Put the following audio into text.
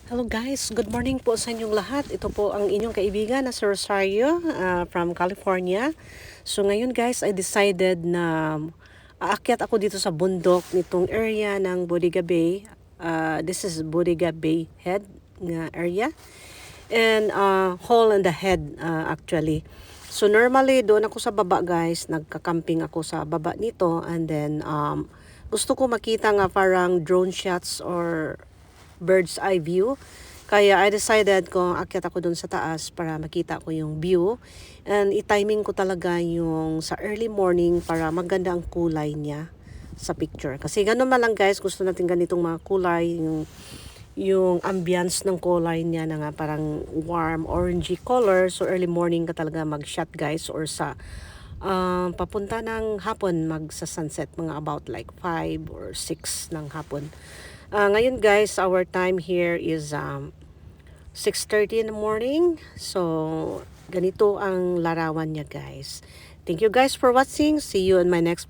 Hello guys, good morning po sa inyong lahat. Ito po ang inyong kaibigan na si Rosario from California. So ngayon guys, I decided na aakyat ako dito sa bundok nitong area ng Bodega Bay. This is Bodega Bay Head nga area. And Hole in the Head actually. So normally doon ako sa baba guys, nagka-camping ako sa baba nito and then gusto ko makita nga parang drone shots or bird's eye view. Kaya I decided kung akyat ako dun sa taas para makita ko yung view. And i-timing ko talaga yung sa early morning para maganda ang kulay niya sa picture. Kasi ganun man lang guys, gusto natin ganitong mga kulay, yung ambience ng kulay niya na nga parang warm orangey color. So early morning ka talaga mag-shot guys or sa papunta ng hapon magsa-sunset mga about like 5 or 6 ng hapon. Ngayon guys, our time here is 6:30 in the morning. So ganito ang larawan niya guys. Thank you guys for watching. See you in my next